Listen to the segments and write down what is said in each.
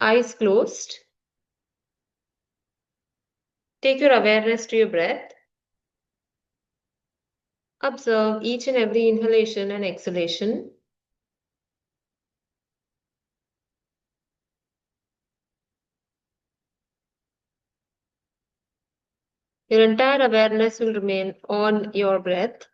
Eyes closed. Take your awareness to your breath. Observe each and every inhalation and exhalation. Your entire awareness will remain on your breath.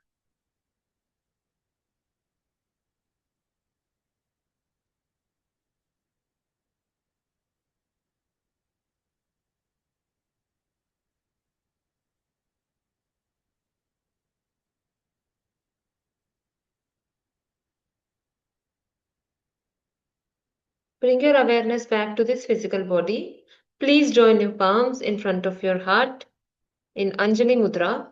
Bring your awareness back to this physical body. Please join your palms in front of your heart in Anjali Mudra.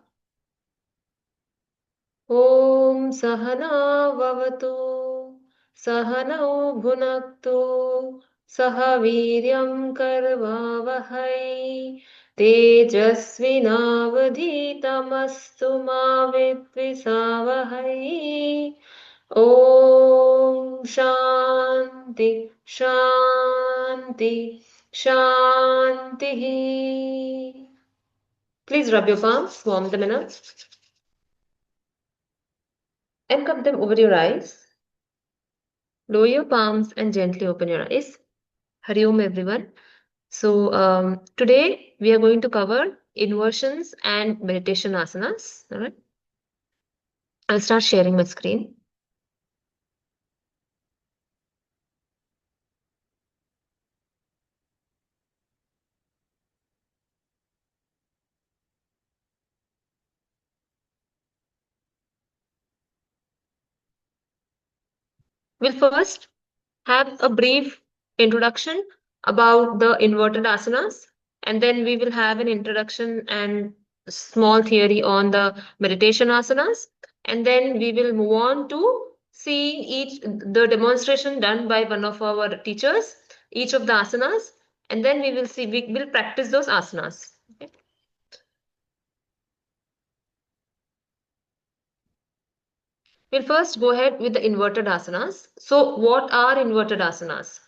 Om Sahana Vavatu Sahanau Bhunaktu Sahaviryam Karvavahai Tejasvinavadhitamastu ma vidvisavahai. Om Shanti Shanti Shanti. Please rub your palms, warm them enough, and cup them over your eyes. Lower your palms and gently open your eyes. Hari Om, everyone. So, today we are going to cover inversions and meditation asanas. All right. I'll start sharing my screen. We'll first have a brief introduction about the inverted asanas, and then we will have an introduction and small theory on the meditation asanas, and then we will move on to seeing each the demonstration done by one of our teachers, each of the asanas, and then we will practice those asanas. Okay. We'll first go ahead with the inverted asanas. So, what are inverted asanas?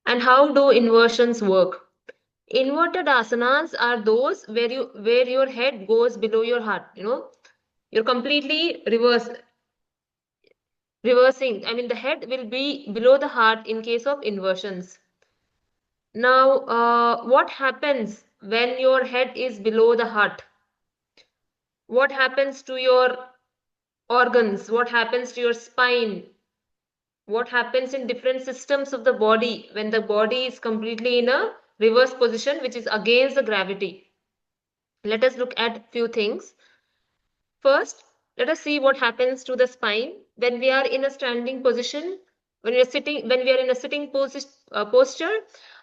And how do inversions work? Inverted asanas are those where your head goes below your heart. You're completely reversing. I mean, the head will be below the heart in case of inversions. Now, what happens when your head is below the heart? What happens to your organs? What happens to your spine? What happens in different systems of the body when the body is completely in a reverse position, which is against the gravity? Let us look at few things. First, let us see what happens to the spine when we are in a standing position. When we are in a sitting posture,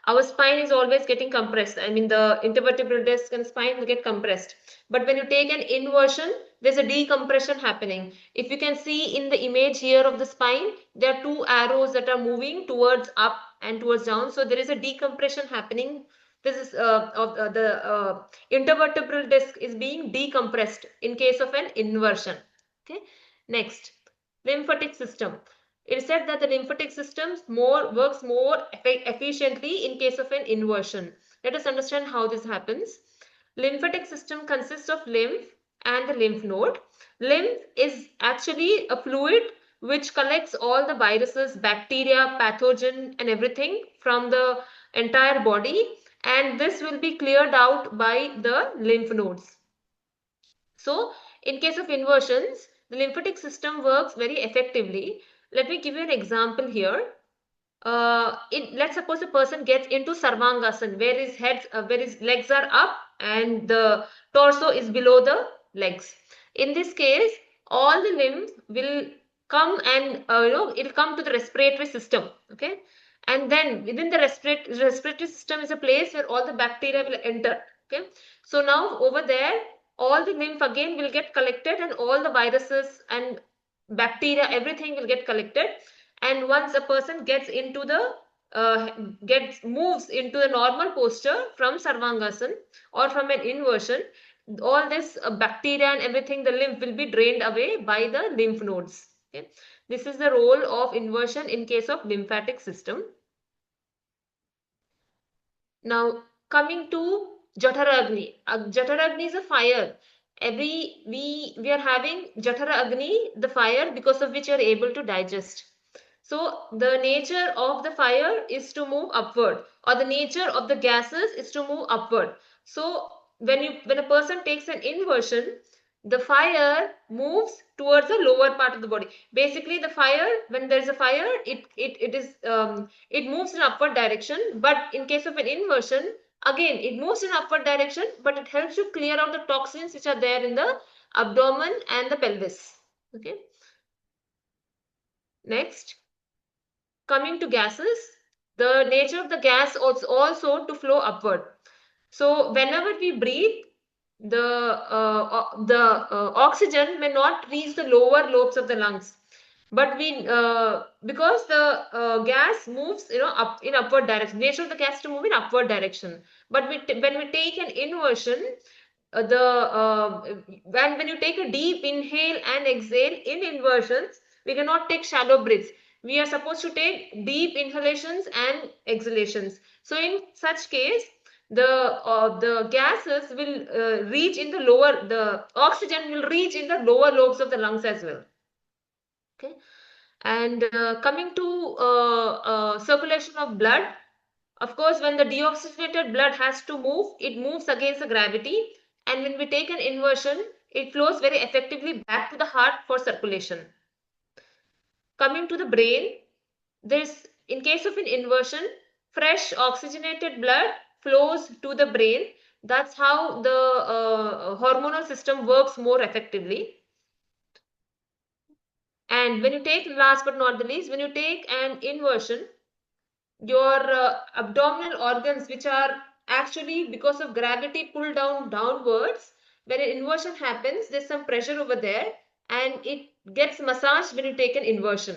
our spine is always getting compressed. I mean, the intervertebral disc and spine will get compressed. But when you take an inversion, there's a decompression happening. If you can see in the image here of the spine, there are two arrows that are moving towards up and towards down. So there is a decompression happening. This is the intervertebral disc is being decompressed in case of an inversion. Okay. Next, lymphatic system. It is said that the lymphatic system works more efficiently in case of an inversion. Let us understand how this happens. Lymphatic system consists of lymph and the lymph node. Lymph is actually a fluid which collects all the viruses, bacteria, pathogen and everything from the entire body, and this will be cleared out by the lymph nodes. So, in case of inversions, the lymphatic system works very effectively. Let me give you an example here. Let's suppose a person gets into Sarvangasana, where his legs are up and the torso is below the legs. In this case, all the lymph will come and it'll come to the respiratory system. Okay, and then within the respiratory system is a place where all the bacteria will enter. Okay, so now over there, all the lymph again will get collected, and all the viruses and bacteria, everything will get collected. And once a person gets into the moves into the normal posture from Sarvangasana or from an inversion, all this bacteria and everything, the lymph will be drained away by the lymph nodes. Okay. This is the role of inversion in case of lymphatic system. Now, coming to Jataragni. Jataragni is a fire. We are having Jataragni, the fire, because of which you are able to digest. So the nature of the fire is to move upward, or the nature of the gases is to move upward. So when a person takes an inversion, the fire moves towards the lower part of the body. Basically, the fire, when there is a fire, it moves in upward direction. But in case of an inversion, again it moves in upward direction, but it helps you clear out the toxins which are there in the abdomen and the pelvis. Okay. Next, coming to gases, the nature of the gas also to flow upward. So whenever we breathe, the oxygen may not reach the lower lobes of the lungs, but we because the gas moves, up in upward direction. Nature of the gas to move in upward direction. But when we take an inversion, the when you take a deep inhale and exhale in inversions, we cannot take shallow breaths. We are supposed to take deep inhalations and exhalations. So in such case, the gases will reach in the lower, the oxygen will reach in the lower lobes of the lungs as well. Okay. And coming to circulation of blood, of course, when the deoxygenated blood has to move, it moves against the gravity. And when we take an inversion, it flows very effectively back to the heart for circulation. Coming to the brain, in case of an inversion, fresh oxygenated blood flows to the brain. That's how the hormonal system works more effectively. And when you take, last but not the least, when you take an inversion, your abdominal organs, which are actually because of gravity pulled downwards, when an inversion happens, there's some pressure over there and it gets massaged when you take an inversion.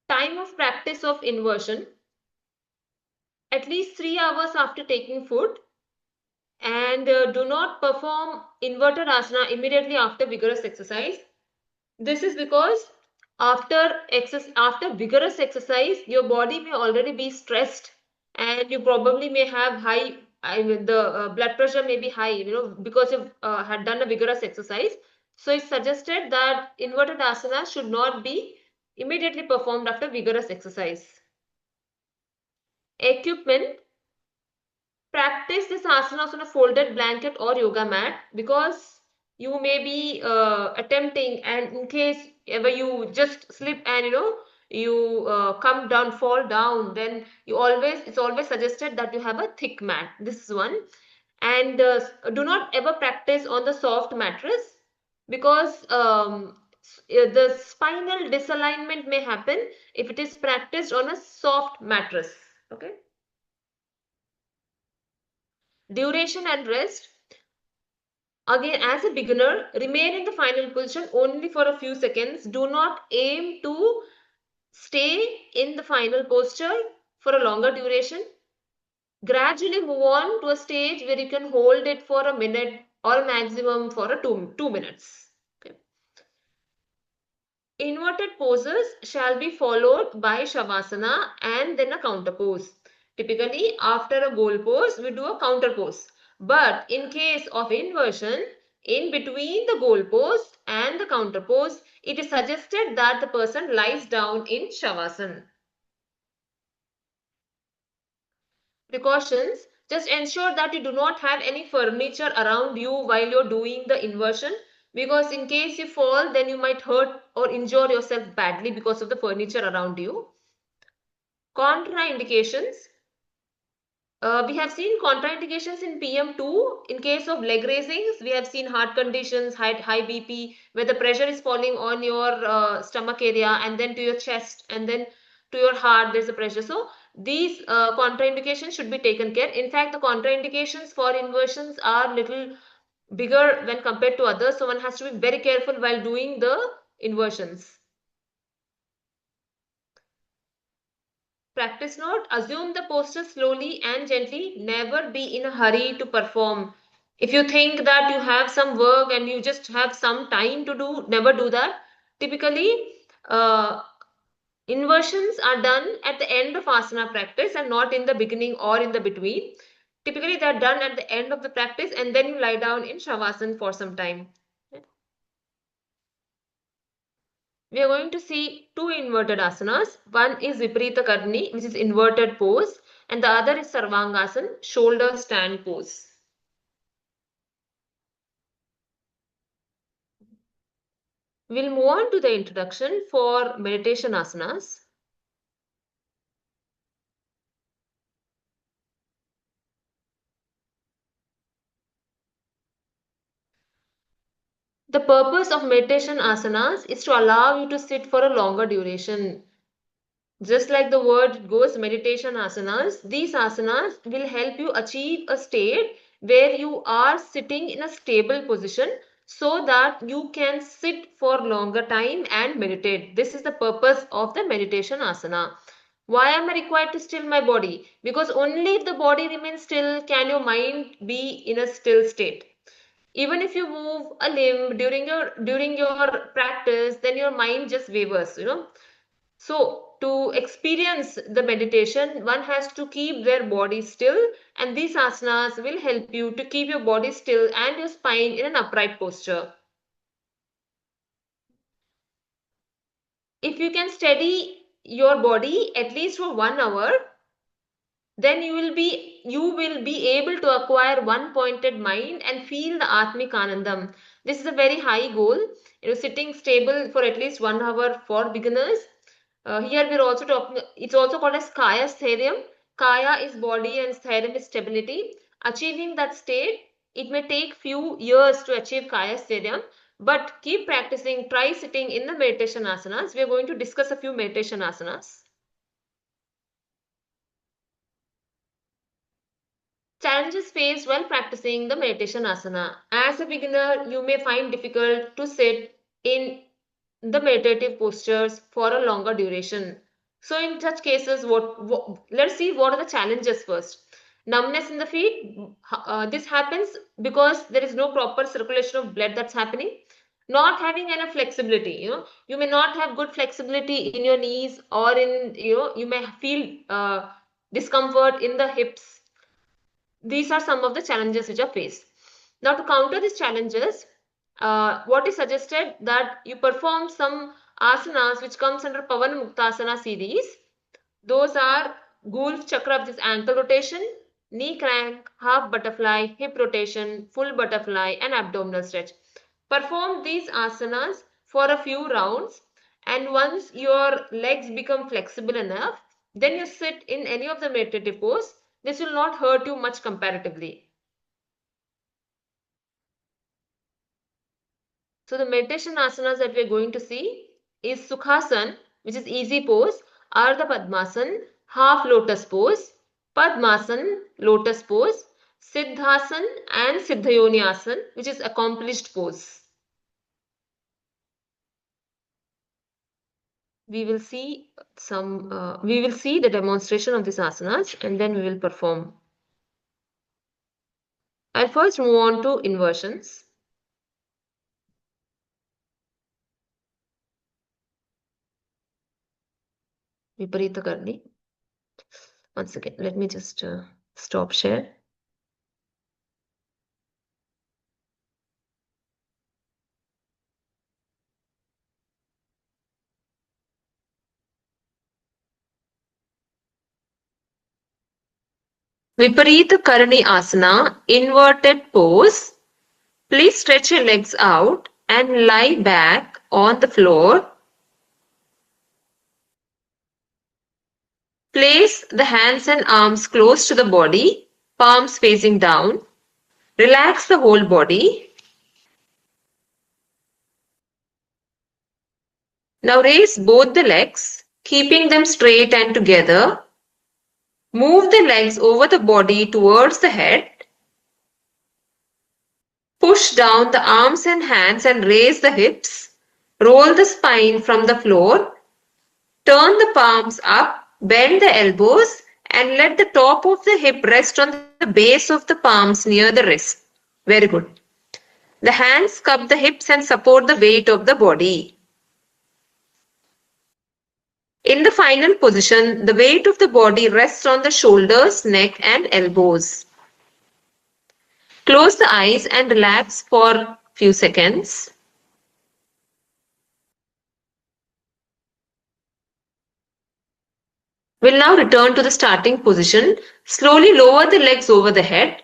Time of practice of inversion: at least 3 hours after taking food, and do not perform inverted asana immediately after vigorous exercise. This is because after vigorous exercise, your body may already be stressed, and you probably may have high, I mean, the blood pressure may be high, because you've had done a vigorous exercise. So it's suggested that inverted asana should not be immediately performed after vigorous exercise. Equipment: practice this asanas on a folded blanket or yoga mat, because you may be attempting, and in case ever you just slip and you come down, fall down, then it's always suggested that you have a thick mat. This is one. And do not ever practice on the soft mattress, because the spinal disalignment may happen if it is practiced on a soft mattress. Okay. Duration and rest: again, as a beginner, remain in the final position only for a few seconds. Do not aim to stay in the final posture for a longer duration. Gradually move on to a stage where you can hold it for a minute or a maximum for a two minutes. Okay. Inverted poses shall be followed by Shavasana and then a counter pose. Typically, after a goal pose, we do a counter pose. But in case of inversion, in between the goal pose and the counter pose, it is suggested that the person lies down in Shavasana. Precautions: just ensure that you do not have any furniture around you while you're doing the inversion, because in case you fall, then you might hurt or injure yourself badly because of the furniture around you. Contraindications: we have seen contraindications in PM2. In case of leg raisings, we have seen heart conditions, high BP, where the pressure is falling on your stomach area and then to your chest and then to your heart, there's a pressure. So these contraindications should be taken care. In fact, the contraindications for inversions are little bigger when compared to others. So one has to be very careful while doing the inversions. Practice note: assume the posture slowly and gently. Never be in a hurry to perform. If you think that you have some work and you just have some time to do, never do that. Typically, Inversions are done at the end of asana practice and not in the beginning or in the between. Typically, they are done at the end of the practice and then you lie down in shavasana for some time. We are going to see two inverted asanas. One is Viparita Karni, which is inverted pose, and the other is Sarvangasana, shoulder stand pose. We'll move on to the introduction for meditation asanas. The purpose of meditation asanas is to allow you to sit for a longer duration. Just like the word goes, meditation asanas, these asanas will help you achieve a state where you are sitting in a stable position so that you can sit for longer time and meditate. This is the purpose of the meditation asana. Why am I required to still my body? Because only if the body remains still can your mind be in a still state. Even if you move a limb during your practice, then your mind just wavers. So to experience the meditation, one has to keep their body still, and these asanas will help you to keep your body still and your spine in an upright posture. If you can steady your body at least for 1 hour, then you will be able to acquire one pointed mind and feel the atmik anandam. This is a very high goal. Sitting stable for at least 1 hour for beginners. Here we're also talking, it's also called as Kaya Sthairyam. Kaya is body and Sthairyam is stability. Achieving that state, it may take few years to achieve Kaya Sthairyam, but keep practicing, try sitting in the meditation asanas. We are going to discuss a few meditation asanas. Challenges faced while practicing the meditation asana. As a beginner, you may find difficult to sit in the meditative postures for a longer duration. So in such cases, let's see what are the challenges first. Numbness in the feet. This happens because there is no proper circulation of blood that's happening. Not having enough flexibility. You may not have good flexibility in your knees, or you may feel discomfort in the hips. These are some of the challenges which are faced. Now, to counter these challenges, what is suggested that you perform some asanas which comes under Pavan Muktasana series. Those are Gulf Chakra, which is ankle rotation, knee crank, half butterfly, hip rotation, full butterfly, and abdominal stretch. Perform these asanas for a few rounds, and once your legs become flexible enough, then you sit in any of the meditative pose. This will not hurt you much comparatively. So the meditation asanas that we are going to see is Sukhasana, which is easy pose, Ardha Padmasana, half lotus pose, Padmasana, lotus pose, Siddhasana and Siddhayoni asana, which is accomplished pose. We will see the demonstration of these asanas and then we will perform. I'll first move on to inversions. Viparita Karni. Once again, let me just stop share. Viparita Karani Asana, inverted pose. Please stretch your legs out and lie back on the floor. Place the hands and arms close to the body, palms facing down. Relax the whole body. Now raise both the legs, keeping them straight and together. Move the legs over the body towards the head. Push down the arms and hands and raise the hips. Roll the spine from the floor. Turn the palms up, bend the elbows and let the top of the hip rest on the base of the palms near the wrist. Very good. The hands cup the hips and support the weight of the body. In the final position, the weight of the body rests on the shoulders, neck and elbows. Close the eyes and relax for few seconds. We'll now return to the starting position. Slowly lower the legs over the head.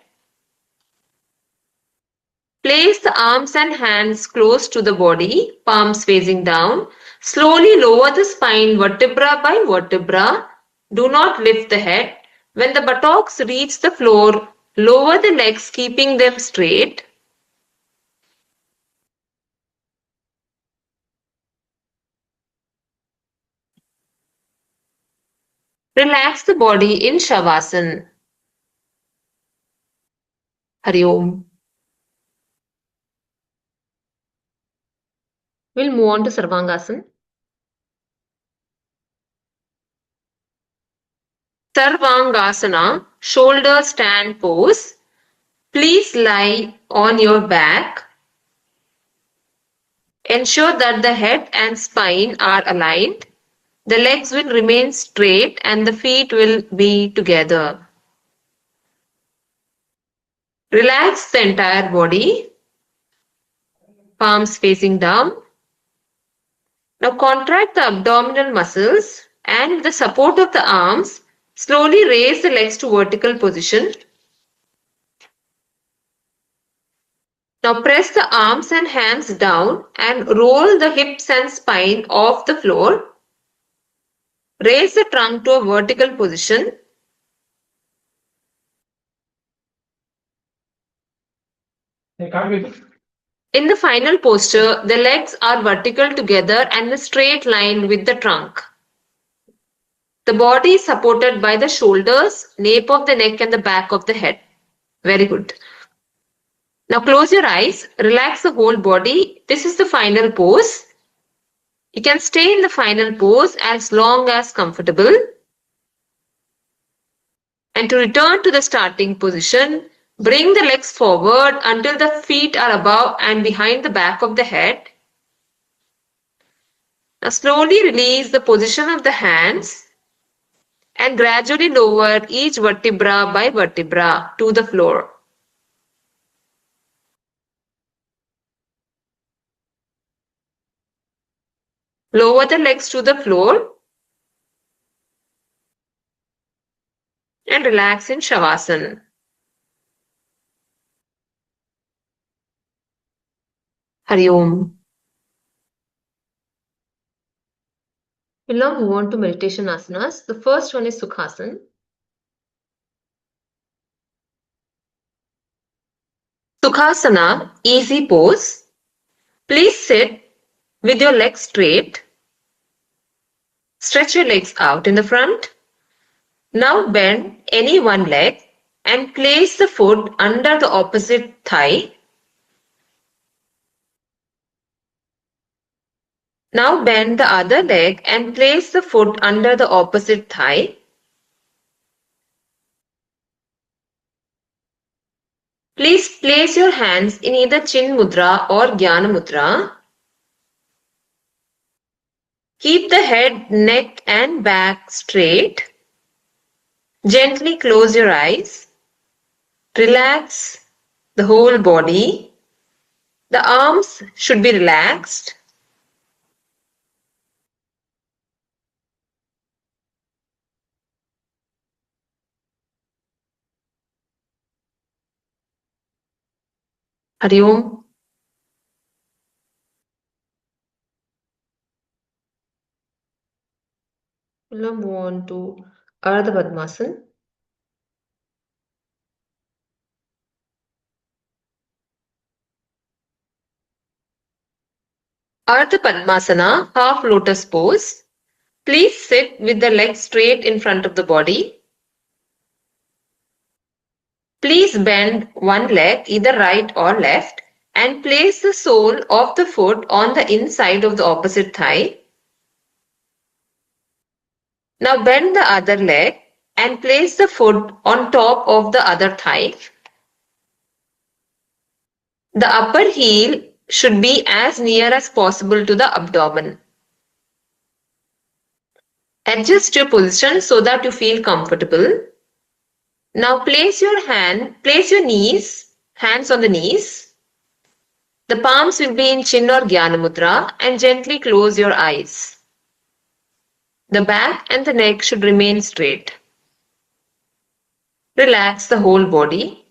Place the arms and hands close to the body, palms facing down. Slowly lower the spine vertebra by vertebra. Do not lift the head. When the buttocks reach the floor, lower the legs, keeping them straight. Relax the body in Shavasana. Hari Om. We'll move on to Sarvangasana. Sarvangasana, shoulder stand pose. Please lie on your back. Ensure that the head and spine are aligned. The legs will remain straight and the feet will be together. Relax the entire body. Palms facing down. Now contract the abdominal muscles and with the support of the arms, slowly raise the legs to vertical position. Now press the arms and hands down and roll the hips and spine off the floor. Raise the trunk to a vertical position. In the final posture, the legs are vertical together and in a straight line with the trunk. The body is supported by the shoulders, nape of the neck and the back of the head. Very good. Now close your eyes, relax the whole body. This is the final pose. You can stay in the final pose as long as comfortable. And to return to the starting position, bring the legs forward until the feet are above and behind the back of the head. Now slowly release the position of the hands and gradually lower each vertebra by vertebra to the floor. Lower the legs to the floor and relax in Shavasana. Hari Om. We'll now move on to meditation asanas. The first one is Sukhasana. Sukhasana, easy pose. Please sit with your legs straight. Stretch your legs out in the front. Now bend any one leg and place the foot under the opposite thigh. Now bend the other leg and place the foot under the opposite thigh. Please place your hands in either Chin Mudra or Jnana Mudra. Keep the head, neck and back straight. Gently close your eyes. Relax the whole body. The arms should be relaxed. Hari Om. We'll now move on to Ardha Padmasana. Ardha Padmasana, half lotus pose. Please sit with the legs straight in front of the body. Please bend one leg, either right or left, and place the sole of the foot on the inside of the opposite thigh. Now bend the other leg and place the foot on top of the other thigh. The upper heel should be as near as possible to the abdomen. Adjust your position so that you feel comfortable. Now place your hands on the knees. The palms will be in Chin or Jnana Mudra and gently close your eyes. The back and the neck should remain straight. Relax the whole body.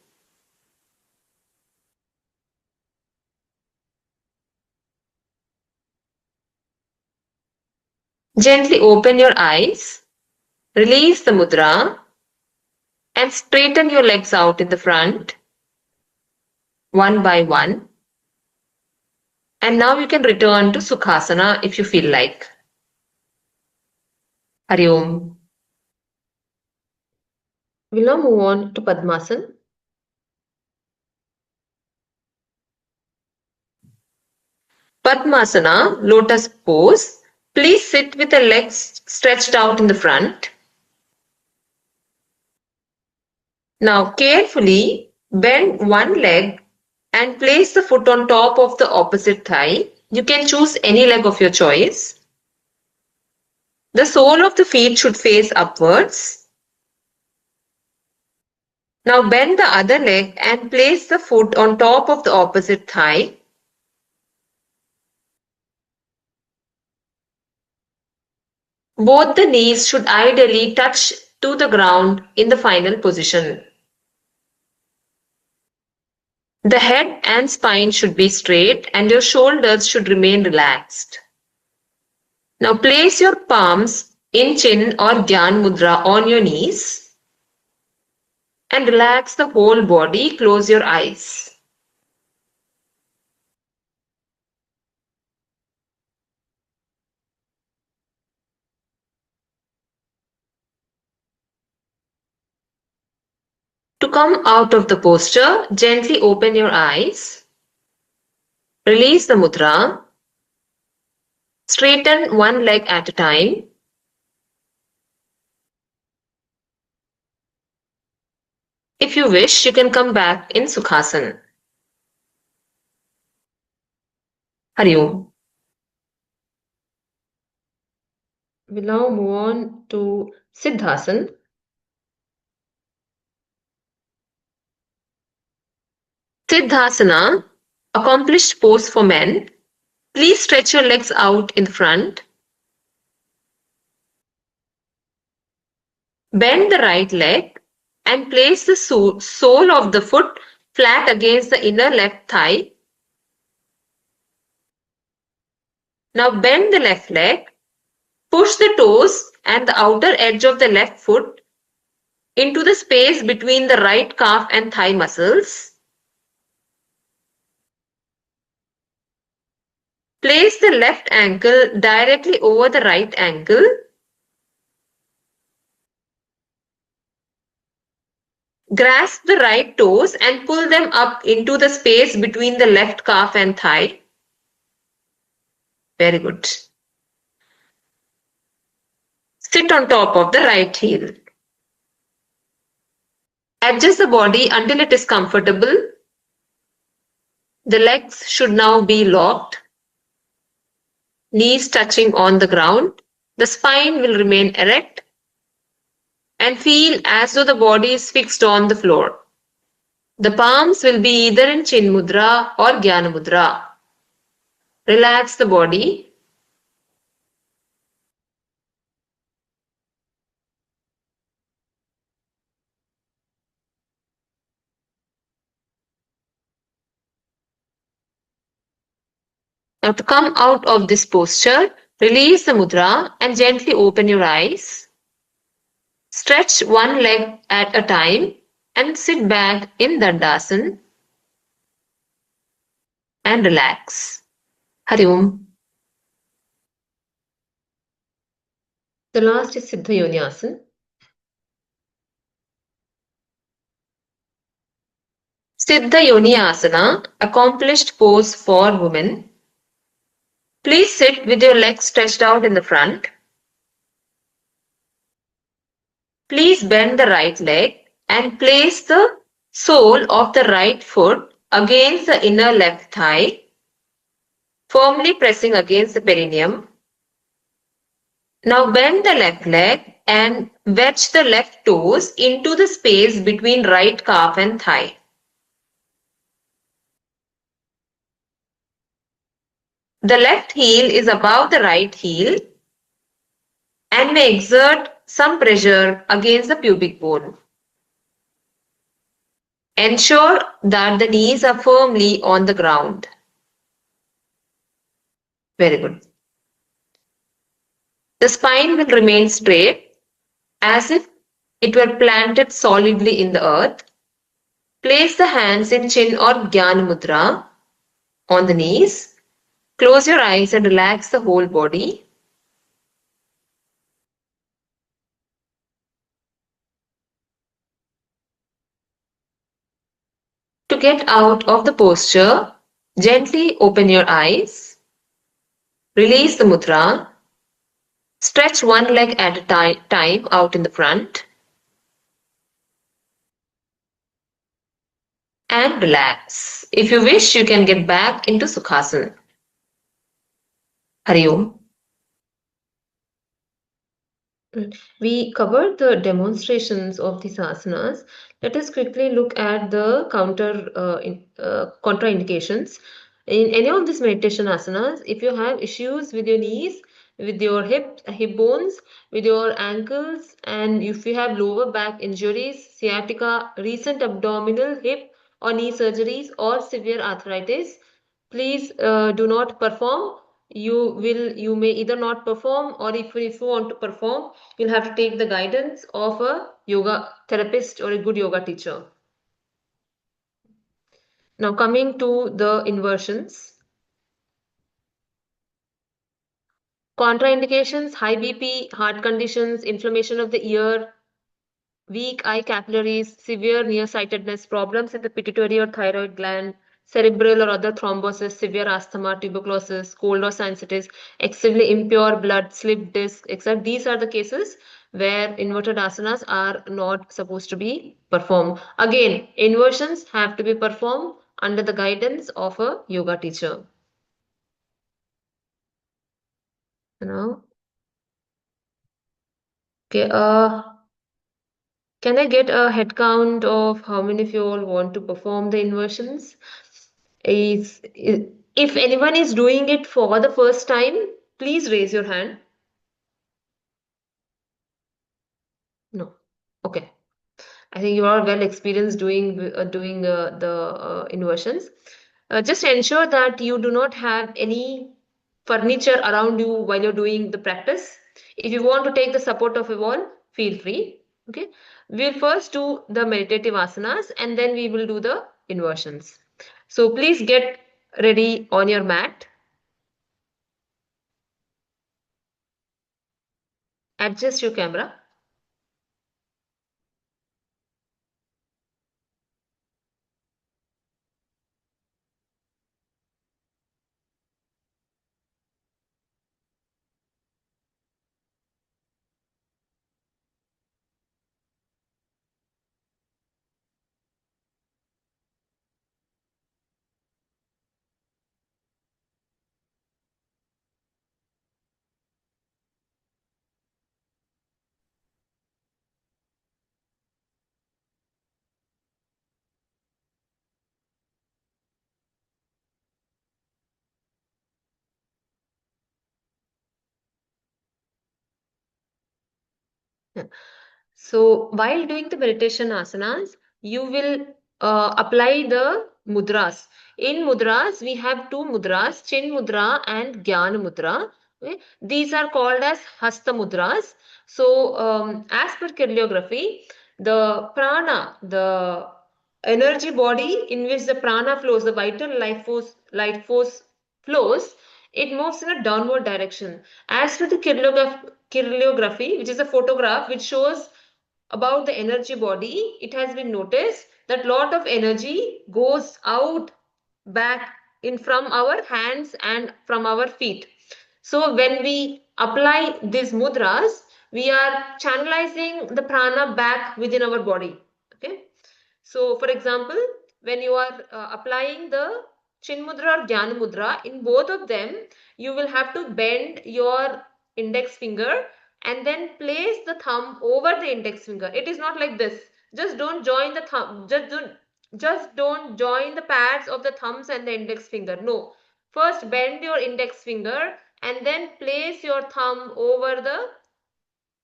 Gently open your eyes. Release the mudra and straighten your legs out in the front, one by one. And now you can return to Sukhasana if you feel like. Hari Om. We'll now move on to Padmasana. Padmasana, lotus pose. Please sit with the legs stretched out in the front. Now carefully bend one leg and place the foot on top of the opposite thigh. You can choose any leg of your choice. The sole of the feet should face upwards. Now bend the other leg and place the foot on top of the opposite thigh. Both the knees should ideally touch to the ground in the final position. The head and spine should be straight and your shoulders should remain relaxed. Now place your palms in Chin or Dhyan Mudra on your knees and relax the whole body. Close your eyes. To come out of the posture, gently open your eyes. Release the mudra. Straighten one leg at a time. If you wish, you can come back in Sukhasana. Hari Om. We'll now move on to Siddhasana. Siddhasana, accomplished pose for men. Please stretch your legs out in front. Bend the right leg and place the sole of the foot flat against the inner left thigh. Now bend the left leg. Push the toes and the outer edge of the left foot into the space between the right calf and thigh muscles. Place the left ankle directly over the right ankle. Grasp the right toes and pull them up into the space between the left calf and thigh. Very good. Sit on top of the right heel. Adjust the body until it is comfortable. The legs should now be locked. Knees touching on the ground. The spine will remain erect and feel as though the body is fixed on the floor. The palms will be either in Chin Mudra or Jnana Mudra. Relax the body. Now to come out of this posture, release the mudra and gently open your eyes. Stretch one leg at a time and sit back in Dandasana and relax. Hari Om. The last is Siddha Yoni Asana. Siddha Yoni Asana, accomplished pose for women. Please sit with your legs stretched out in the front. Please bend the right leg and place the sole of the right foot against the inner left thigh, firmly pressing against the perineum. Now bend the left leg and wedge the left toes into the space between right calf and thigh. The left heel is above the right heel and may exert some pressure against the pubic bone. Ensure that the knees are firmly on the ground. Very good. The spine will remain straight as if it were planted solidly in the earth. Place the hands in chin or Jnana Mudra on the knees. Close your eyes and relax the whole body. To get out of the posture, gently open your eyes. Release the mudra. Stretch one leg at a time out in the front. And relax. If you wish, you can get back into Sukhasana. Hari Om. We covered the demonstrations of these asanas. Let us quickly look at the contraindications. In any of these meditation asanas, if you have issues with your knees, with your hip bones, with your ankles, and if you have lower back injuries, sciatica, recent abdominal, hip or knee surgeries, or severe arthritis, please do not perform. You may either not perform, or if you want to perform, you'll have to take the guidance of a yoga therapist or a good yoga teacher. Now coming to the inversions. Contraindications: high BP, heart conditions, inflammation of the ear, weak eye capillaries, severe nearsightedness, problems in the pituitary or thyroid gland, cerebral or other thrombosis, severe asthma, tuberculosis, cold or sinusitis, excessively impure blood, slip disc, etc. These are the cases where inverted asanas are not supposed to be performed. Again, inversions have to be performed under the guidance of a yoga teacher. Now, okay, can I get a head count of how many of you all want to perform the inversions? If anyone is doing it for the first time, please raise your hand. No. Okay. I think you are well experienced doing the inversions. Just ensure that you do not have any furniture around you while you're doing the practice. If you want to take the support of a wall, feel free. Okay. We'll first do the meditative asanas and then we will do the inversions. So please get ready on your mat. Adjust your camera. Yeah. So while doing the meditation asanas, you will apply the mudras. In mudras, we have two mudras, Chin Mudra and Jnana Mudra. Okay? These are called as Hasta Mudras. So as per choreography, the prana, the energy body in which the prana flows, the vital life force flows, it moves in a downward direction. As per the choreography, which is a photograph which shows about the energy body, it has been noticed that lot of energy goes out back in from our hands and from our feet. So when we apply these mudras, we are channelizing the prana back within our body. Okay. So for example, when you are applying the Chin Mudra or Jnana Mudra, in both of them, you will have to bend your index finger and then place the thumb over the index finger. It is not like this. Just don't join the thumb. Just don't join the pads of the thumbs and the index finger. No. First bend your index finger and then place your thumb over the,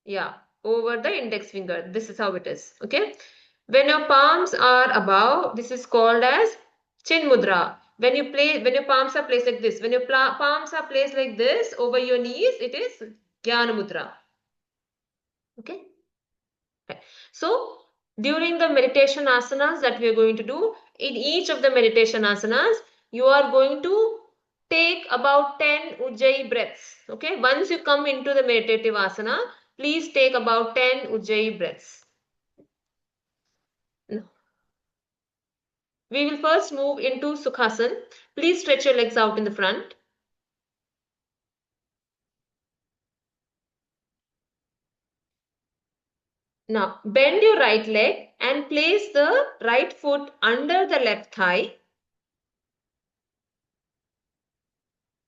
yeah, over the index finger. This is how it is. Okay. When your palms are above, this is called as chin mudra. When your palms are placed like this, when your palms are placed like this over your knees, it is jnana mudra. Okay. Right. So during the meditation asanas that we are going to do, in each of the meditation asanas, you are going to take about 10 ujjayi breaths. Okay. Once you come into the meditative asana, please take about 10 ujjayi breaths. Now, we will first move into Sukhasana. Please stretch your legs out in the front. Now, bend your right leg and place the right foot under the left thigh.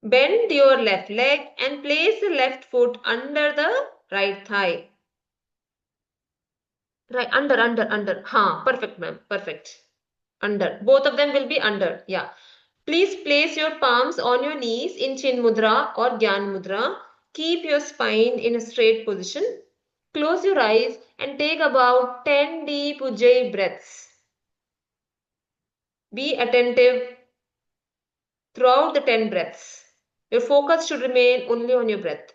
Bend your left leg and place the left foot under the right thigh. Right, under. Perfect, ma'am. Perfect. Under. Both of them will be under. Yeah. Please place your palms on your knees in Chin Mudra or Gyan Mudra. Keep your spine in a straight position. Close your eyes and take about 10 deep Ujjayi breaths. Be attentive throughout the 10 breaths. Your focus should remain only on your breath.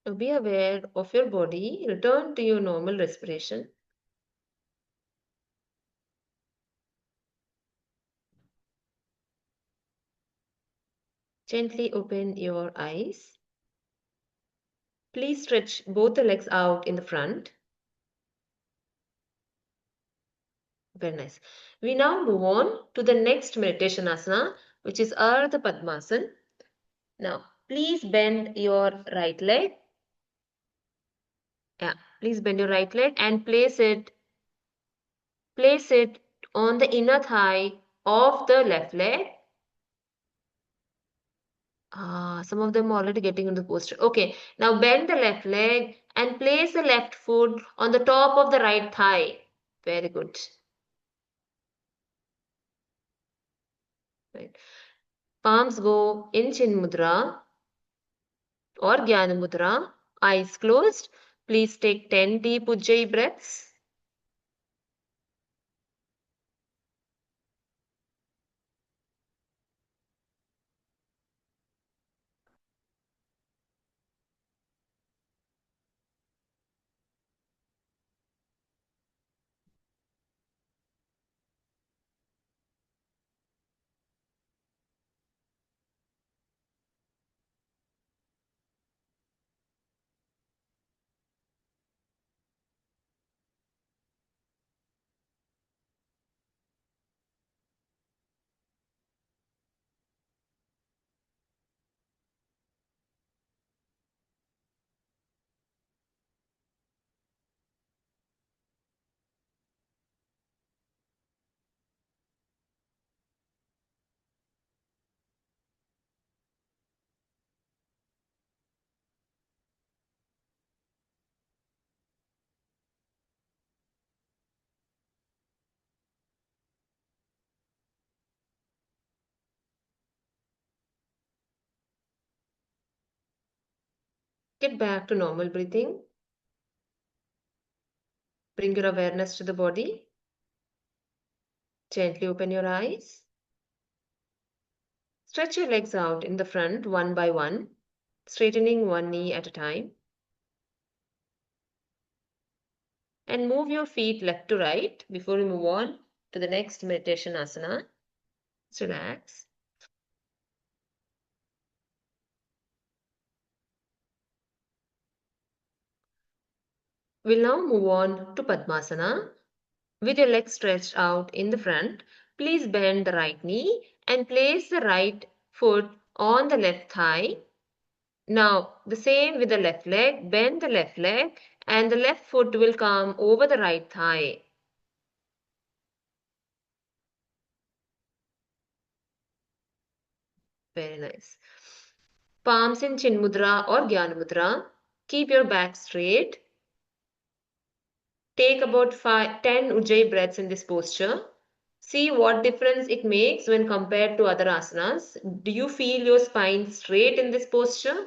So be aware of your body. Return to your normal respiration. Gently open your eyes. Please stretch both the legs out in the front. Very nice. We now move on to the next meditation asana, which is Ardha Padmasana. Now, please bend your right leg. Yeah, please bend your right leg and place it on the inner thigh of the left leg. Some of them are already getting into the posture. Okay, now bend the left leg and place the left foot on the top of the right thigh. Very good. Right. Palms go in Chin Mudra or Jnana Mudra. Eyes closed. Please take 10 deep Ujjayi breaths. Get back to normal breathing. Bring your awareness to the body. Gently open your eyes. Stretch your legs out in the front one by one, straightening one knee at a time. And move your feet left to right before you move on to the next meditation asana. Just relax. We'll now move on to Padmasana. With your legs stretched out in the front, please bend the right knee and place the right foot on the left thigh. Now, the same with the left leg. Bend the left leg and the left foot will come over the right thigh. Very nice. Palms in Chin Mudra or Gyan Mudra. Keep your back straight. Take about 10 Ujjayi breaths in this posture. See what difference it makes when compared to other asanas. Do you feel your spine straight in this posture?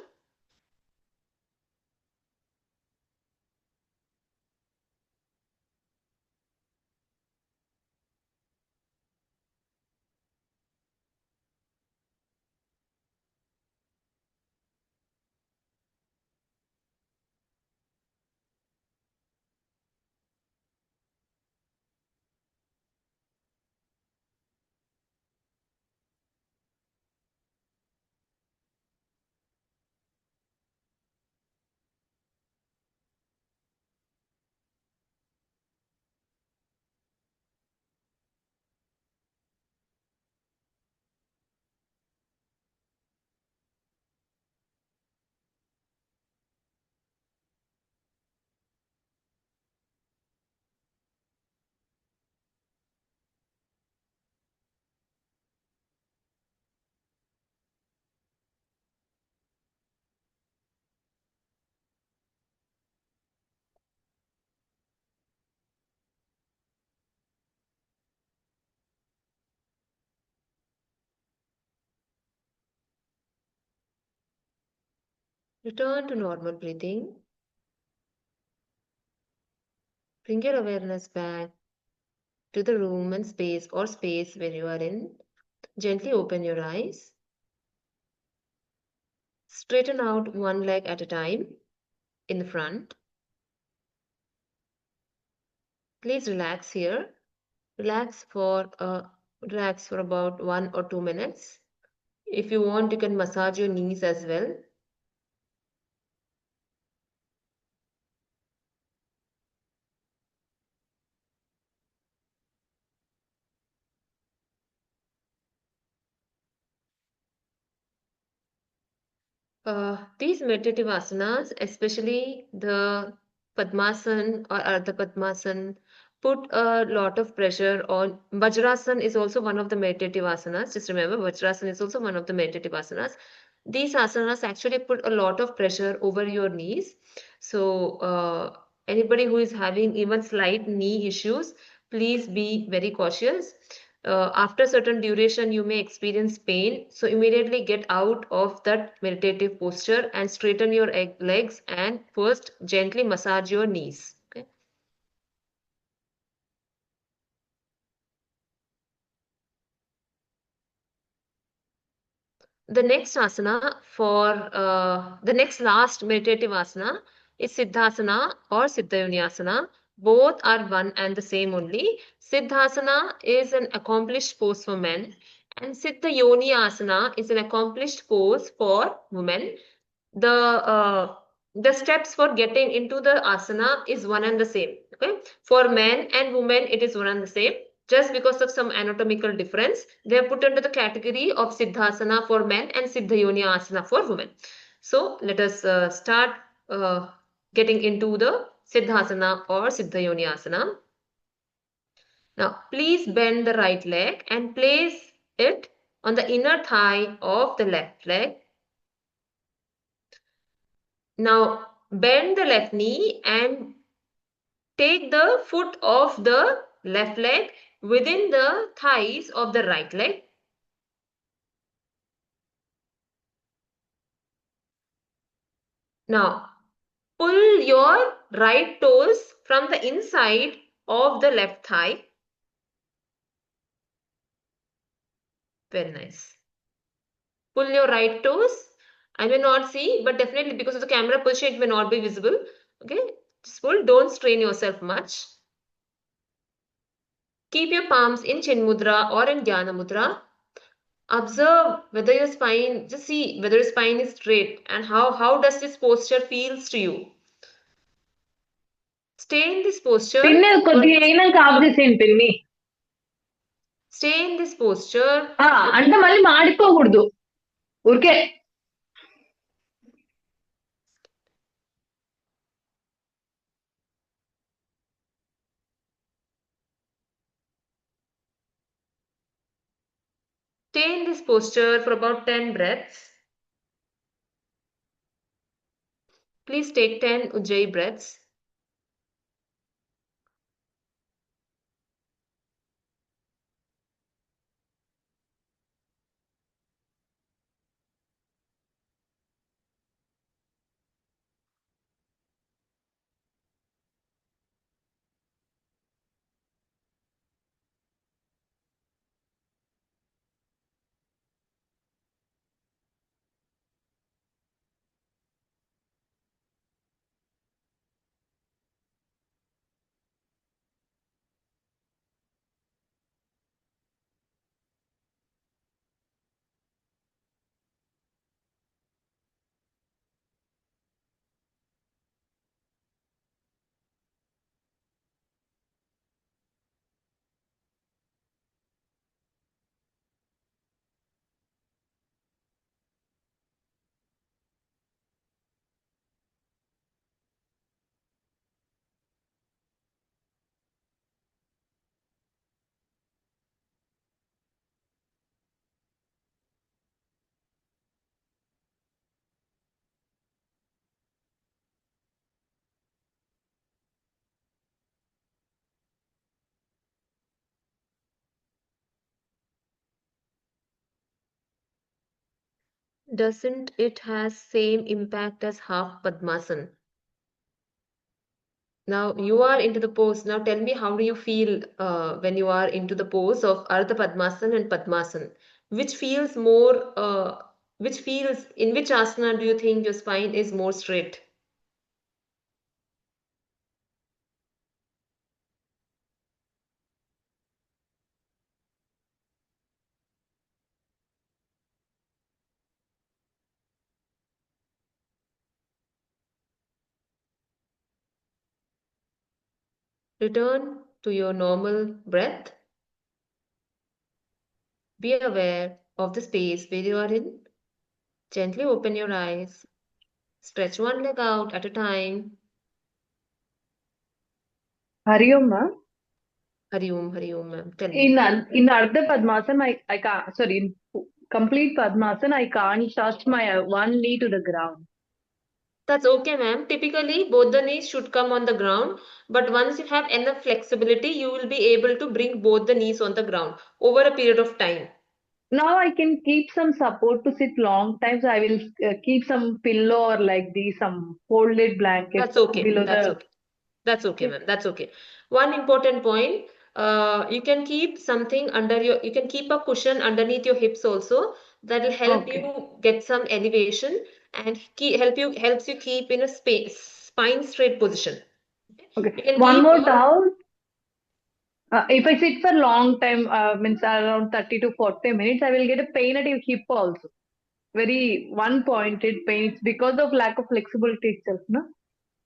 Return to normal breathing. Bring your awareness back to the room and space where you are in. Gently open your eyes. Straighten out one leg at a time in the front. Please relax here. Relax for about 1 or 2 minutes. If you want, you can massage your knees as well. These meditative asanas, especially the Padmasan or Ardha Padmasan, put a lot of pressure on. Vajrasan is also one of the meditative asanas. Just remember, Vajrasan is also one of the meditative asanas. These asanas actually put a lot of pressure over your knees. So, anybody who is having even slight knee issues, please be very cautious. After certain duration you may experience pain, so immediately get out of that meditative posture and straighten your legs and first gently massage your knees. Okay. The next asana for the next last meditative asana is Siddhasana or Siddhayunasana. Both are one and the same only. Siddhasana is an accomplished pose for men, and Siddha Yoni Asana is an accomplished pose for women. The steps for getting into the asana is one and the same. Okay, for men and women it is one and the same. Just because of some anatomical difference, they are put under the category of Siddhasana for men and Siddhayoni Asana for women. So let us start getting into the Siddhasana or Siddhayoni Asana. Now, please bend the right leg and place it on the inner thigh of the left leg. Now, bend the left knee and take the foot of the left leg within the thighs of the right leg. Now, pull your right toes from the inside of the left thigh. Very nice. Pull your right toes. I may not see, but definitely because of the camera position, it may not be visible. Okay, just pull. Don't strain yourself much. Keep your palms in Chin Mudra or in Dhyana Mudra. Observe whether your spine, just see whether your spine is straight and how does this posture feels to you. Stay in this posture. పిన్ని కొద్దిగా అయినాక of చేసేయండి పిన్ని. Stay in this posture. అంటే మళ్ళీ మాడిపోకూడదు ఊరికే. Stay in this posture for about 10 breaths. Please take 10 Ujjayi breaths. Doesn't it has same impact as half Padmasana? Now you are into the pose. Now tell me, how do you feel when you are into the pose of Ardha Padmasana and Padmasana? Which feels more, which feels, in which asana do you think your spine is more straight? Return to your normal breath. Be aware of the space where you are in. Gently open your eyes. Stretch one leg out at a time. Hari Om, ma'am. Hari Om, ma'am. Tell me. In Ardha Padmasana, I can't, sorry, in complete Padmasana, I can't touch my one knee to the ground. That's okay, ma'am. Typically, both the knees should come on the ground, but once you have enough flexibility, you will be able to bring both the knees on the ground over a period of time. Now I can keep some support to sit long time, so I will keep some pillow or like the some folded blanket That's okay. below That's the. okay. That's okay, ma'am. That's okay. One important point, you can keep something under your, you can keep a cushion underneath your hips also. That will help Okay. you get some elevation and helps you keep in a spine straight position. Okay. You can One keep more your doubt. If I sit for long time, means around 30 to 40 minutes, I will get a pain at your hip also. Very one pointed pain. It's because of lack of flexibility itself, no?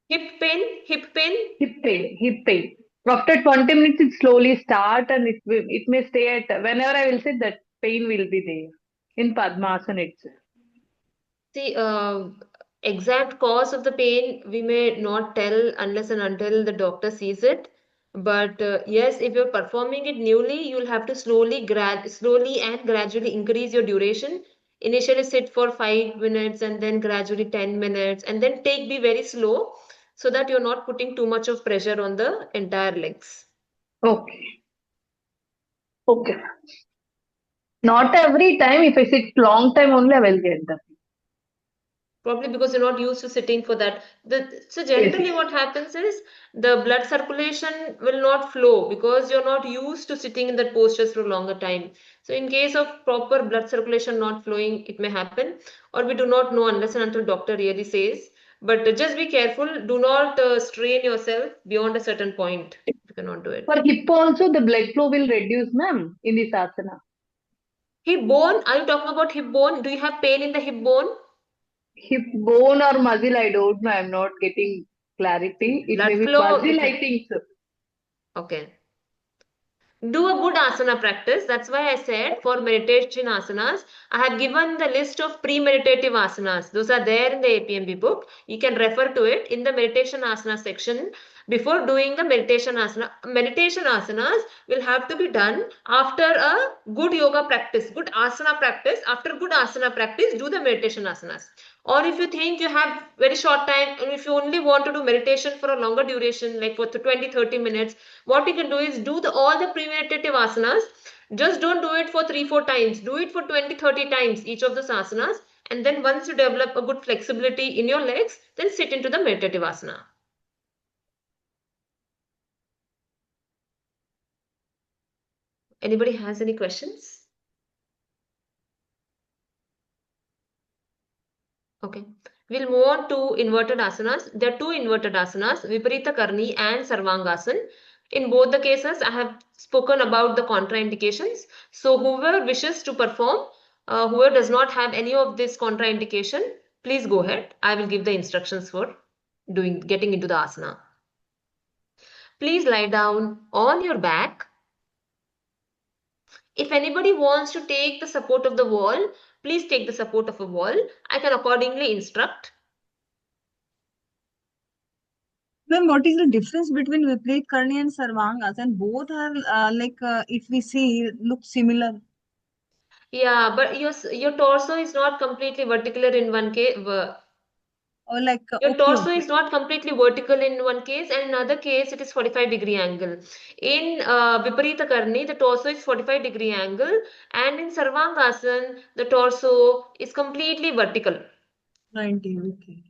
hip pain. Hip pain, hip pain. After 20 minutes, it slowly start and it may stay at, whenever I will sit, that pain will be there in Padmasana itself. See, exact cause of the pain we may not tell unless and until the doctor sees it. But yes, if you're performing it newly, you'll have to slowly and gradually increase your duration. Initially sit for 5 minutes and then gradually 10 minutes and then be very slow so that you're not putting too much of pressure on the entire legs. Okay. Okay. Not every time. If I sit long time only, I will get that. Probably because you're not used to sitting for that. So generally Yes. what happens is the blood circulation will not flow because you're not used to sitting in that postures for a longer time. So in case of proper blood circulation not flowing, it may happen, or we do not know unless and until doctor really says. But just be careful. Do not strain yourself beyond a certain point. You cannot do it. For hip also, the blood flow will reduce, ma'am, in this asana. Hip bone. Are you talking about hip bone? Do you have pain in the hip bone? Hip bone or muscle, I don't know. I'm not getting clarity. It may Blood be flow. muscle, I think so. Okay. Do a good asana practice. That's why I said for meditation asanas, I have given the list of pre-meditative asanas. Those are there in the APMB book. You can refer to it in the meditation asana section. Before doing the meditation asanas will have to be done after a good yoga practice, good asana practice. After good asana practice, do the meditation asanas. Or if you think you have very short time and if you only want to do meditation for a longer duration, like for 20-30 minutes, what you can do is do all the pre-meditative asanas. Just don't do it for 3-4 times. Do it for 20-30 times each of the asanas. And then once you develop a good flexibility in your legs, then sit into the meditative asana. Anybody has any questions? Okay. We'll move on to inverted asanas. There are two inverted asanas, Viparita Karni and Sarvangasana. In both the cases, I have spoken about the contraindications. So whoever wishes to perform, whoever does not have any of this contraindication, please go ahead. I will give the instructions for getting into the asana. Please lie down on your back. If anybody wants to take the support of the wall, please take the support of a wall. I can accordingly instruct. Ma'am, what is the difference between Viprit Karni and Sarvangasana? Both are if we see, look similar. Yeah, but your torso is not completely vertical in one case. Or Your okay, torso okay. is not completely vertical in one case, and in another case it is 45-degree angle. In Viparita Karni, the torso is 45-degree angle, and in Sarvangasana, the torso is completely vertical. 90, okay.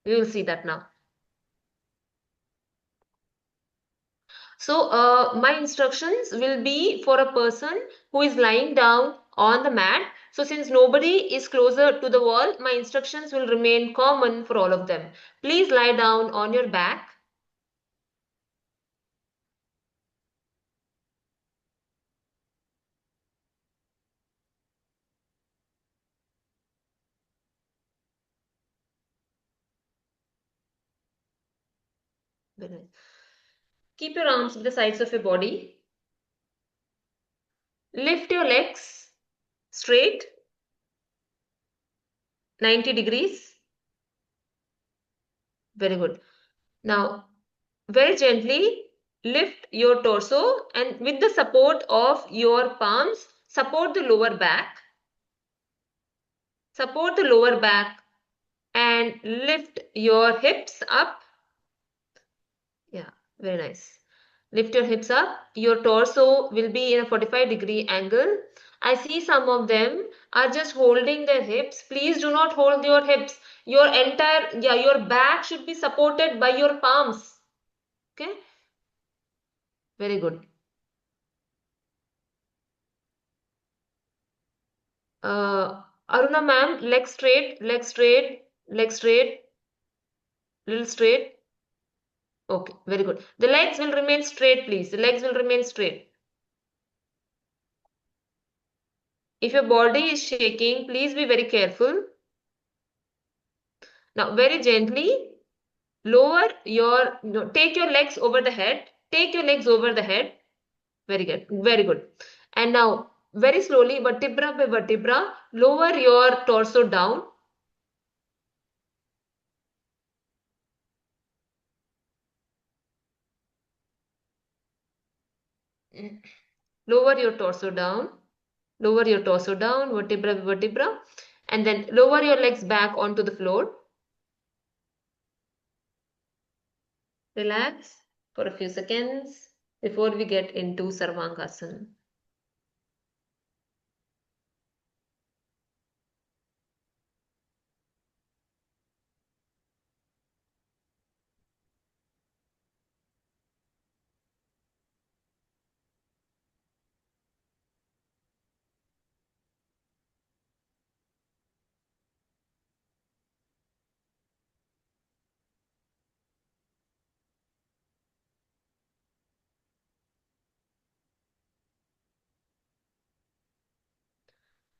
We will see that now. So, my instructions will be for a person who is lying down on the mat. So, since nobody is closer to the wall, my instructions will remain common for all of them. Please lie down on your back. Very nice. Keep your arms to the sides of your body. Lift your legs straight, 90 degrees. Very good. Now, very gently lift your torso and with the support of your palms, support the lower back. Support the lower back and lift your hips up. Yeah, very nice. Lift your hips up. Your torso will be in a 45-degree angle. I see some of them are just holding their hips. Please do not hold your hips. Your back should be supported by your palms. Okay, very good. Aruna ma'am, leg straight, leg straight, little straight. Okay, very good. The legs will remain straight, please. The legs will remain straight. If your body is shaking, please be very careful. Now, very gently take your legs over the head. Take your legs over the head. Very good. Very good. And now, very slowly, vertebra by vertebra, lower your torso down. Lower your torso down. Lower your torso down, vertebra by vertebra. And then lower your legs back onto the floor. Relax for a few seconds before we get into Sarvangasana.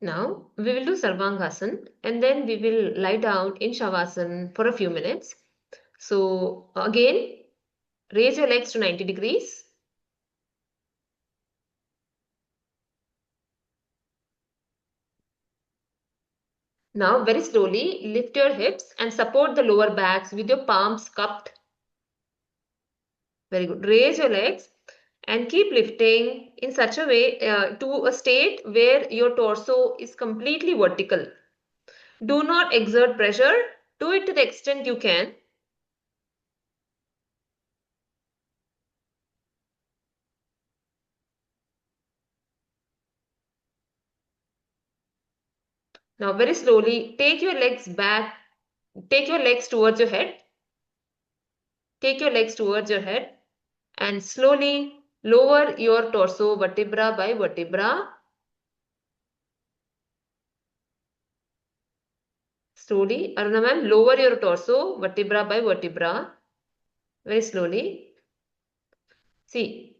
Now we will do Sarvangasana and then we will lie down in Shavasana for a few minutes. So again, raise your legs to 90 degrees. Now very slowly lift your hips and support the lower backs with your palms cupped. Very good. Raise your legs and keep lifting in such a way to a state where your torso is completely vertical. Do not exert pressure. Do it to the extent you can. Now very slowly take your legs back. Take your legs towards your head. Take your legs towards your head and slowly lower your torso vertebra by vertebra. Slowly, Aruna ma'am, lower your torso vertebra by vertebra. Very slowly. See,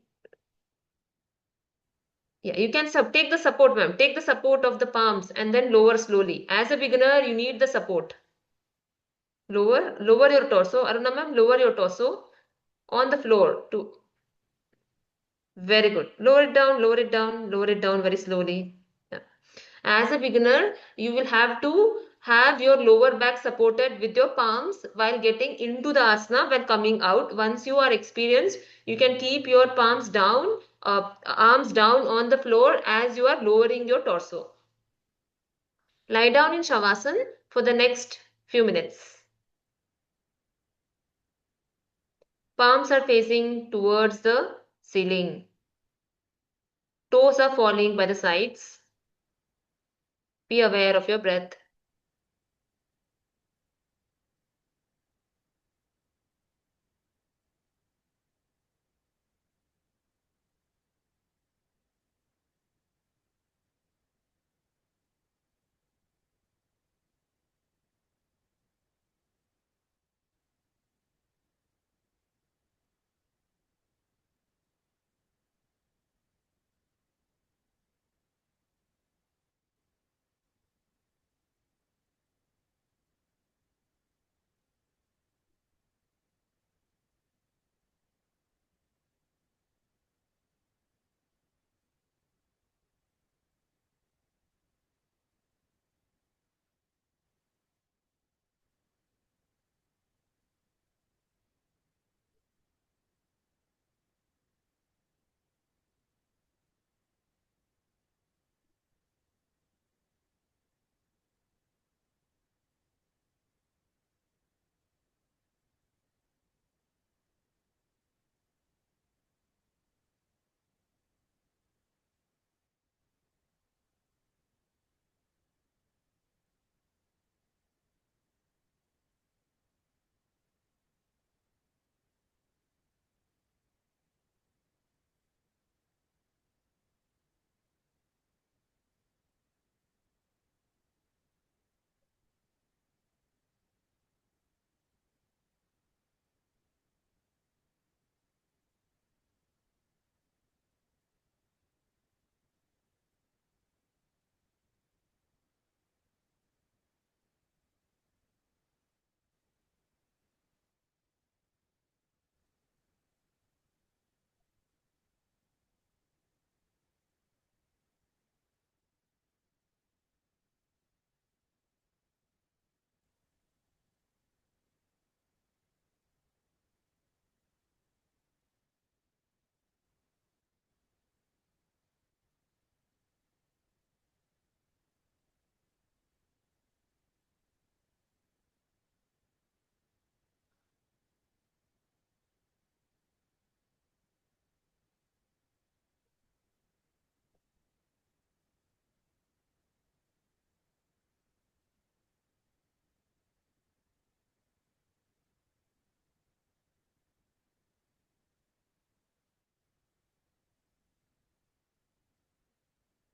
yeah, you can take the support, ma'am. Take the support of the palms and then lower slowly. As a beginner, you need the support. Lower your torso. Aruna ma'am, lower your torso on the floor. Very good. Lower it down, lower it down, lower it down very slowly. Yeah. As a beginner, you will have to have your lower back supported with your palms while getting into the asana when coming out. Once you are experienced, you can keep your palms down, arms down on the floor as you are lowering your torso. Lie down in Shavasana for the next few minutes. Palms are facing towards the ceiling. Toes are falling by the sides. Be aware of your breath.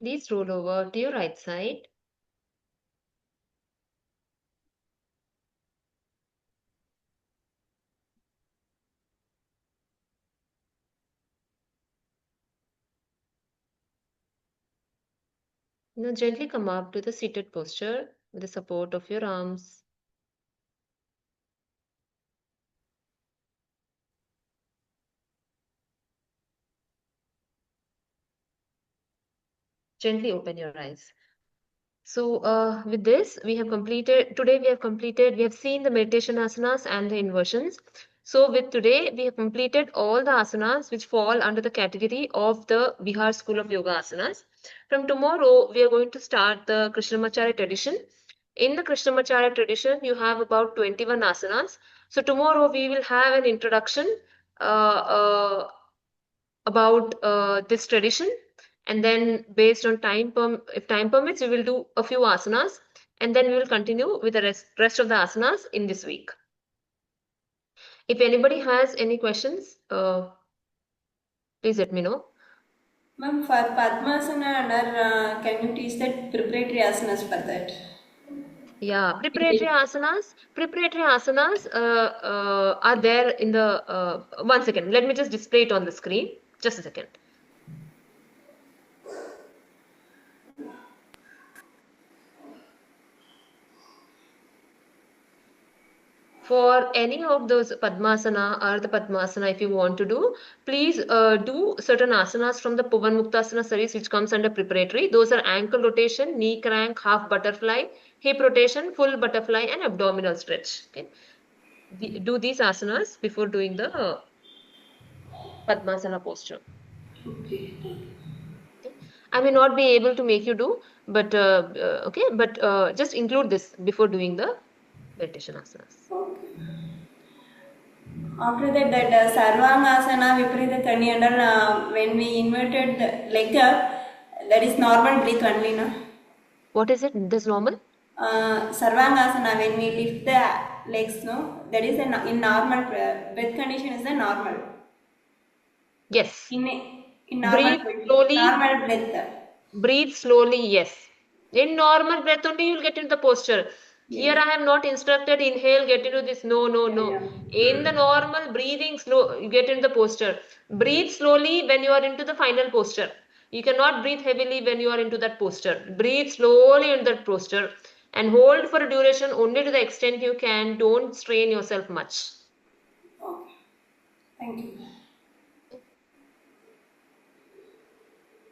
Please roll over to your right side. Now gently come up to the seated posture with the support of your arms. Gently open your eyes. So with this, we have seen the meditation asanas and the inversions. So with today, we have completed all the asanas which fall under the category of the Bihar School of Yoga asanas. From tomorrow, we are going to start the Krishnamacharya tradition. In the Krishnamacharya tradition, you have about 21 asanas. So tomorrow, we will have an introduction about this tradition, and then based on if time permits, we will do a few asanas, and then we will continue with the rest of the asanas in this week. If anybody has any questions, please let me know. Ma'am, for Padmasana under, can you teach that preparatory asanas for that? Yeah, preparatory asanas are there in the 1 second, let me just display it on the screen, just a second. For any of those Padmasana or the Padmasana, if you want to do, please do certain asanas from the Pavan Muktasana series, which comes under preparatory. Those are ankle rotation, knee crank, half butterfly, hip rotation, full butterfly, and abdominal stretch. Okay, do these asanas before doing the Padmasana posture. Okay. Okay. I may not be able to make you do, but okay, but just include this before doing the meditation asanas. After that, Sarvangasana, Viparita Kani under, when we inverted the leg up, that is normal breath only, no? What is it? This normal? Sarvangasana, when we lift the legs, no? That is in normal breath condition is the normal. Yes. In Breathe slowly. normal breath. Breathe slowly, yes. In normal breath only you'll get into the posture. Yeah. Here I have not instructed inhale, get into this. No, no, Yeah, no. yeah. In the normal breathing, slow, you get into the posture. Breathe slowly when you are into the final posture. You cannot breathe heavily when you are into that posture. Breathe slowly into that posture and hold for a duration only to the extent you can. Don't strain yourself much. Okay. Thank you.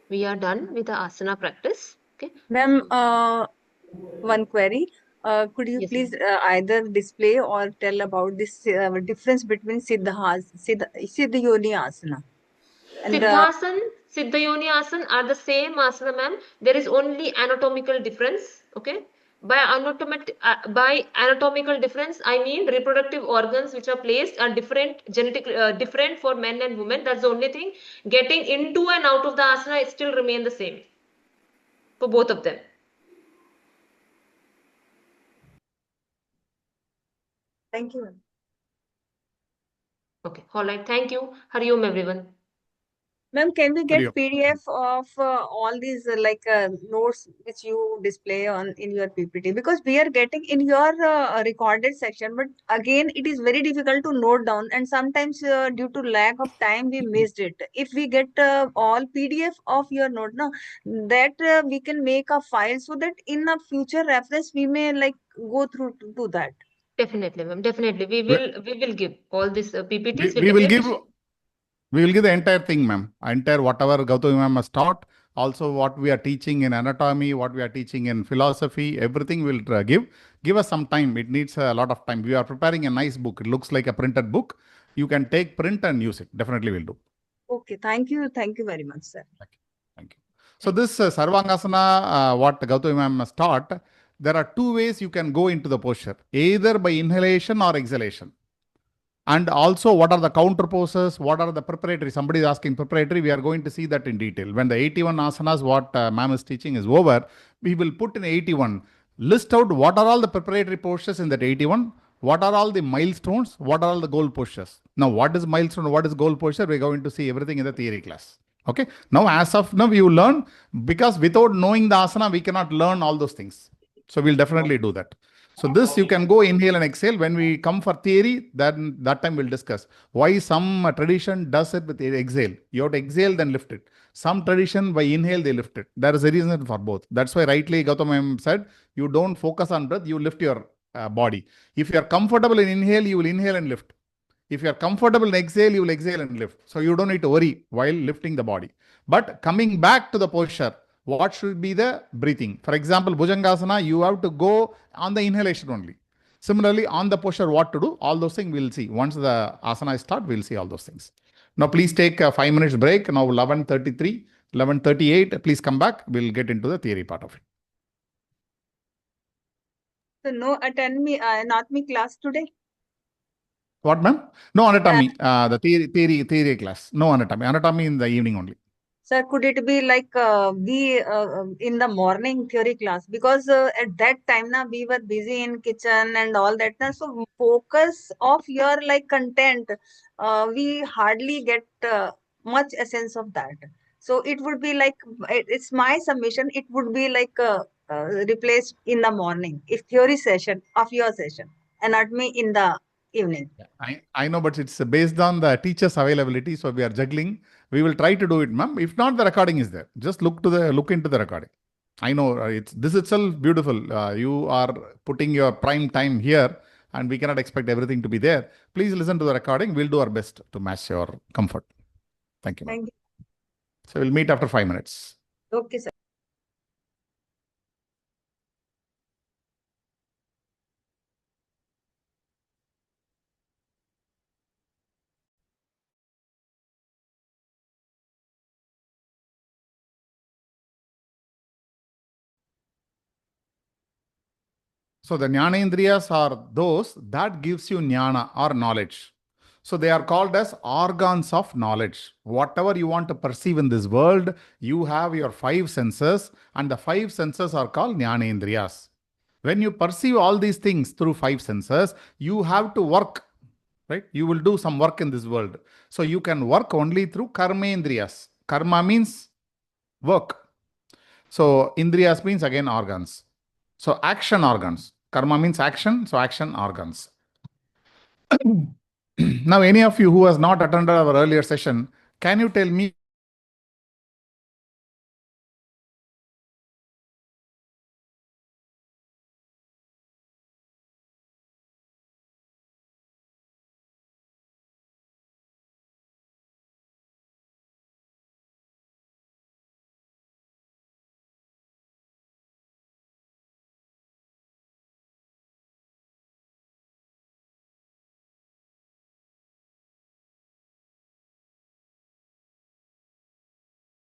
We are done with the asana practice. Okay. Ma'am, one query. Could you Yes, please ma'am. either display or tell about this difference between Siddha Yoni Asana and Siddhayoni Asana are the same asana, ma'am. There is only anatomical difference. Okay. By anatomical difference, I mean reproductive organs which are placed are different, different for men and women. That's the only thing. Getting into and out of the asana it still remain the same for both of them. Thank you, ma'am. Okay. All right. Thank you. Hari Om, everyone. Ma'am, can we get Hariom. PDF of all these notes which you display on in your PPT? Because we are getting in your recorded section, but again it is very difficult to note down, and sometimes due to lack of time we missed it. If we get all PDF of your note, now that we can make a file so that in a future reference we may go through to that. Definitely, ma'am. Definitely. We, We will give all these we, PPTs. Will we will definitely give we will give the entire thing, ma'am. Entire whatever Gautam ma'am has taught. Also, what we are teaching in anatomy, what we are teaching in philosophy, everything will give. Give us some time. It needs a lot of time. We are preparing a nice book. It looks like a printed book. You can take print and use it. Definitely will do. Okay, thank you. Thank you very much, sir. Thank you. Thank you. So this Sarvangasana, what Gautam ma'am has taught, there are two ways you can go into the posture, either by inhalation or exhalation. And also, what are the counter poses? What are the preparatory? Somebody is asking preparatory. We are going to see that in detail. When the 81 asanas, what ma'am is teaching is over, we will put in 81. List out what are all the preparatory postures in that 81. What are all the milestones? What are all the goal postures? Now, what is milestone? What is goal posture? We're going to see everything in the theory class. Okay. Now, as of now, you learn because without knowing the asana, we cannot learn all those things. So we'll definitely do that. So this you can go inhale and exhale. When we come for theory, then that time we'll discuss why some tradition does it with exhale. You have to exhale, then lift it. Some tradition by inhale, they lift it. There is a reason for both. That's why rightly Gautam said, you don't focus on breath, you lift your body. If you are comfortable in inhale, you will inhale and lift. If you are comfortable in exhale, you will exhale and lift. So you don't need to worry while lifting the body. But coming back to the posture, what should be the breathing? For example, Bhujangasana, you have to go on the inhalation only. Similarly, on the posture, what to do? All those things we'll see. Once the asana is start, we'll see all those things. Now, please take a 5 minutes break. Now, 11:33, 11:38. Please come back. We'll get into the theory part of it. So no anatomy class today? What, ma'am? No anatomy. The theory class. No anatomy. Anatomy in the evening only. Sir, could it be like in the morning theory class? Because at that time na we were busy in kitchen and all that. Na, so focus of your like content, we hardly get much essence of that. So it would be like, it's my submission, it would be like replaced in the morning. If theory session of your session, anatomy in the evening. I know, but it's based on the teacher's availability. So we are juggling. We will try to do it, ma'am. If not, the recording is there. Just look into the recording. I know it's this itself beautiful. You are putting your prime time here, and we cannot expect everything to be there. Please listen to the recording. We'll do our best to match your comfort. Thank you, ma'am. Thank you. So we'll meet after 5 minutes. Okay, sir. So the Jnanendriyas are those that gives you jnana or knowledge. So they are called as organs of knowledge. Whatever you want to perceive in this world, you have your 5 senses, and the 5 senses are called Jnanendriyas. When you perceive all these things through 5 senses, you have to work, right? You will do some work in this world. So you can work only through karmendriyas. Karma means work. So indriyas means again organs. So action organs. Karma means action, so action organs. Now, any of you who has not attended our earlier session, can you tell me